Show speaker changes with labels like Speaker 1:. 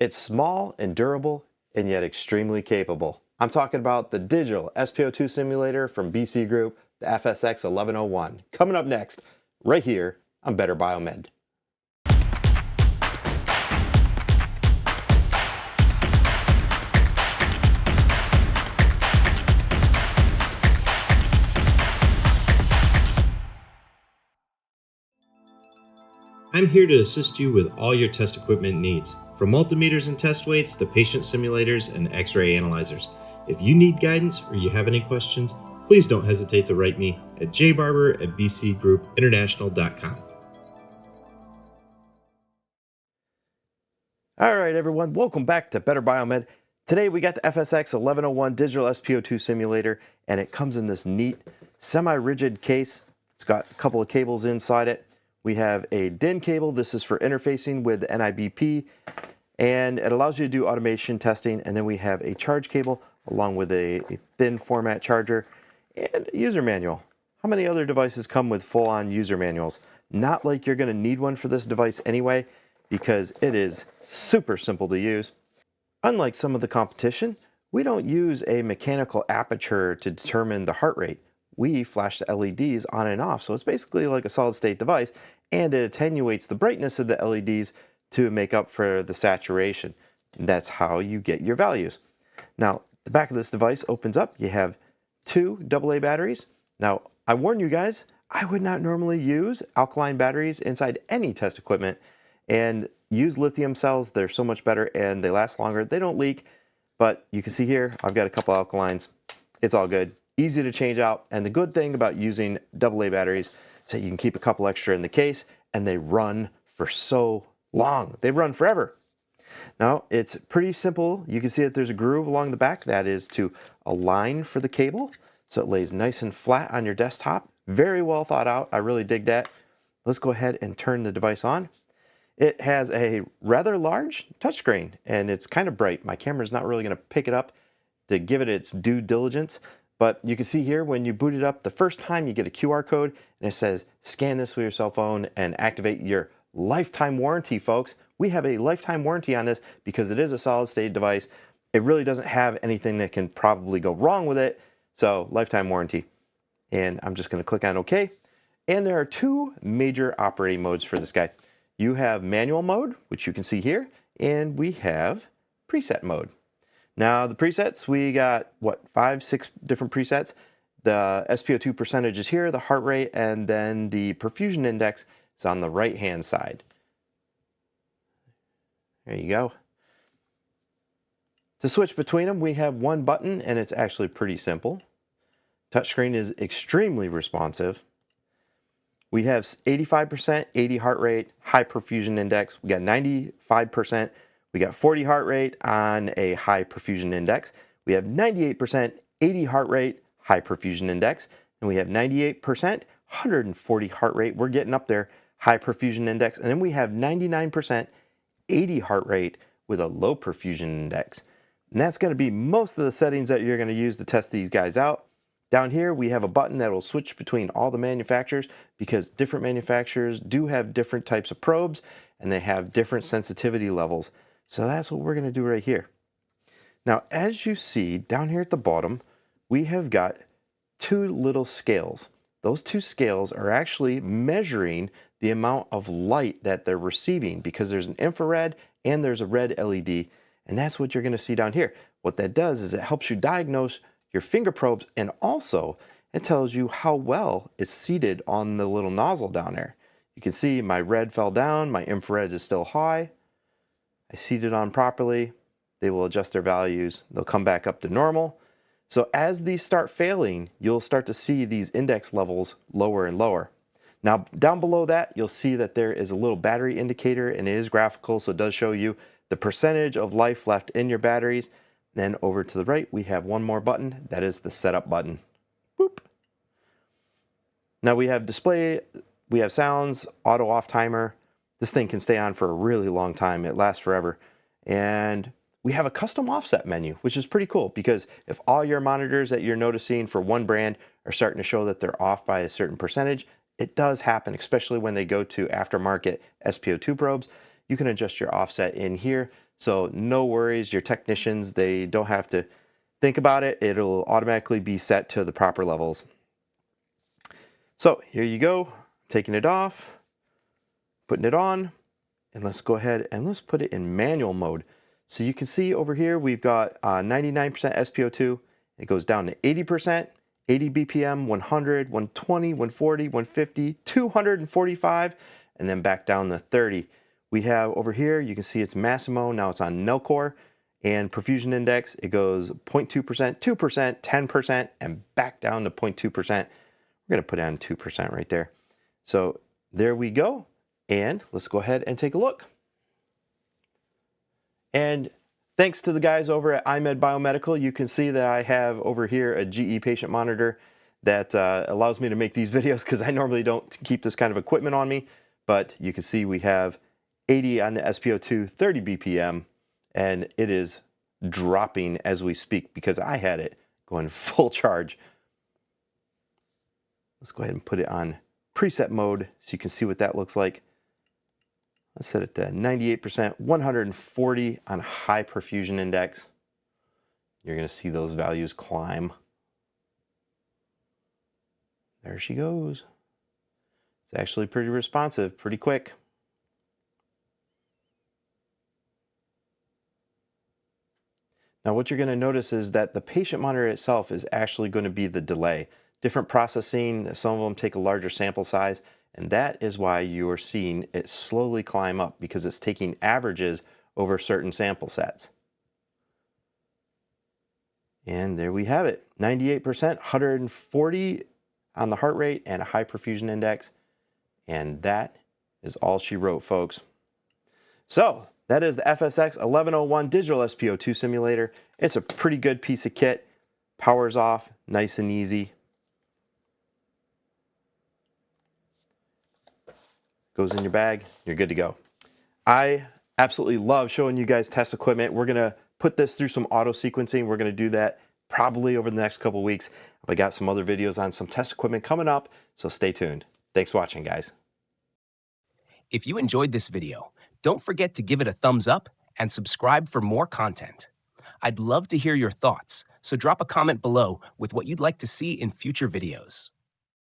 Speaker 1: It's small and durable and yet extremely capable. I'm talking about the digital SPO2 simulator from BC Group, the FSX 1101. Coming up next, right here on Better Biomed.
Speaker 2: I'm here to assist you with all your test equipment needs, from multimeters and test weights to patient simulators and x-ray analyzers. If you need guidance or you have any questions, please don't hesitate to write me at jbarber@bcgroupinternational.com.
Speaker 1: All right, everyone, welcome back to Better Biomed. Today we got the FSX 1101 digital SPO2 simulator, and it comes in this neat semi-rigid case. It's got a couple of cables inside it. We have a DIN cable. This is for interfacing with the NIBP, and it allows you to do automation testing. And then we have a charge cable along with a thin format charger and a user manual. How many other devices come with full-on user manuals? Not like you're going to need one for this device anyway, because it is super simple to use. Unlike some of the competition, we don't use a mechanical aperture to determine the heart rate. We flash the LEDs on and off, so it's basically like a solid state device, and it attenuates the brightness of the LEDs to make up for the saturation. That's how you get your values. Now, the back of this device opens up. You have two AA batteries. Now, I warn you guys, I would not normally use alkaline batteries inside any test equipment, and use lithium cells. They're so much better and they last longer. They don't leak, but you can see here, I've got a couple alkalines. It's all good. Easy to change out. And the good thing about using AA batteries is that you can keep a couple extra in the case and they run for so long. They run forever. Now, it's pretty simple. You can see that there's a groove along the back. That is to align for the cable, so it lays nice and flat on your desktop. Very well thought out. I really dig that. Let's go ahead and turn the device on. It has a rather large touchscreen, and it's kind of bright. My camera's not really going to pick it up to give it its due diligence, but you can see here when you boot it up, the first time you get a QR code, and it says, scan this with your cell phone and activate your lifetime warranty, folks. We have a lifetime warranty on this because it is a solid-state device. It really doesn't have anything that can probably go wrong with it, so lifetime warranty. And I'm just going to click on OK. And there are two major operating modes for this guy. You have manual mode, which you can see here, and we have preset mode. Now the presets, we got what, 5, 6 different presets. The SPO2 percentage is here, the heart rate, and then the perfusion index is on the right hand side. There you go. To switch between them, we have one button, and it's actually pretty simple. Touchscreen is extremely responsive. We have 85%, 80 heart rate, high perfusion index. We got 95%. We got 40 heart rate on a high perfusion index. We have 98%, 80 heart rate, high perfusion index. And we have 98%, 140 heart rate. We're getting up there, high perfusion index. And then we have 99%, 80 heart rate with a low perfusion index. And that's going to be most of the settings that you're going to use to test these guys out. Down here, we have a button that will switch between all the manufacturers because different manufacturers do have different types of probes and they have different sensitivity levels. So that's what we're going to do right here. Now, as you see down here at the bottom, we have got two little scales. Those two scales are actually measuring the amount of light that they're receiving because there's an infrared and there's a red LED. And that's what you're going to see down here. What that does is it helps you diagnose your finger probes, and also it tells you how well it's seated on the little nozzle down there. You can see my red fell down, my infrared is still high. I seated on properly. They will adjust their values. They'll come back up to normal. So as these start failing, you'll start to see these index levels lower and lower. Now down below that, you'll see that there is a little battery indicator, and it is graphical, so it does show you the percentage of life left in your batteries. Then over to the right, we have one more button. That is the setup button. Boop. Now we have display, we have sounds, auto off timer. This thing can stay on for a really long time. It lasts forever. And we have a custom offset menu, which is pretty cool because if all your monitors that you're noticing for one brand are starting to show that they're off by a certain percentage, it does happen, especially when they go to aftermarket SPO2 probes. You can adjust your offset in here So no worries, your technicians, they don't have to think about it. It'll automatically be set to the proper levels. So here you go, taking it off, putting it on, and let's go ahead and let's put it in manual mode. So you can see over here, we've got 99% SPO2. It goes down to 80%, 80 BPM, 100, 120, 140, 150, 245, and then back down to 30. We have over here, you can see it's Massimo. Now it's on Nelcor. And perfusion index, it goes 0.2%, 2%, 10%, and back down to 0.2%. We're going to put it on 2% right there. So there we go. And let's go ahead and take a look. And thanks to the guys over at iMed Biomedical, you can see that I have over here a GE patient monitor that allows me to make these videos, because I normally don't keep this kind of equipment on me. But you can see we have 80 on the SPO2, 30 BPM, and it is dropping as we speak because I had it going full charge. Let's go ahead and put it on preset mode so you can see what that looks like. Let's set it to 98%, 140 on high perfusion index. You're going to see those values climb. There she goes. It's actually pretty responsive, pretty quick. Now what you're going to notice is that the patient monitor itself is actually going to be the delay. Different processing, some of them take a larger sample size, and that is why you're seeing it slowly climb up, because it's taking averages over certain sample sets. And there we have it, 98%, 140 on the heart rate and a high perfusion index. And that is all she wrote, folks. So that is the FSX 1101 digital SPO2 simulator. It's a pretty good piece of kit. Powers off, nice and easy. Goes in your bag, you're good to go. I absolutely love showing you guys test equipment. We're gonna put this through some auto sequencing. We're gonna do that probably over the next couple weeks. I got some other videos on some test equipment coming up, so stay tuned. Thanks for watching, guys.
Speaker 3: If you enjoyed this video, don't forget to give it a thumbs up and subscribe for more content. I'd love to hear your thoughts, so drop a comment below with what you'd like to see in future videos.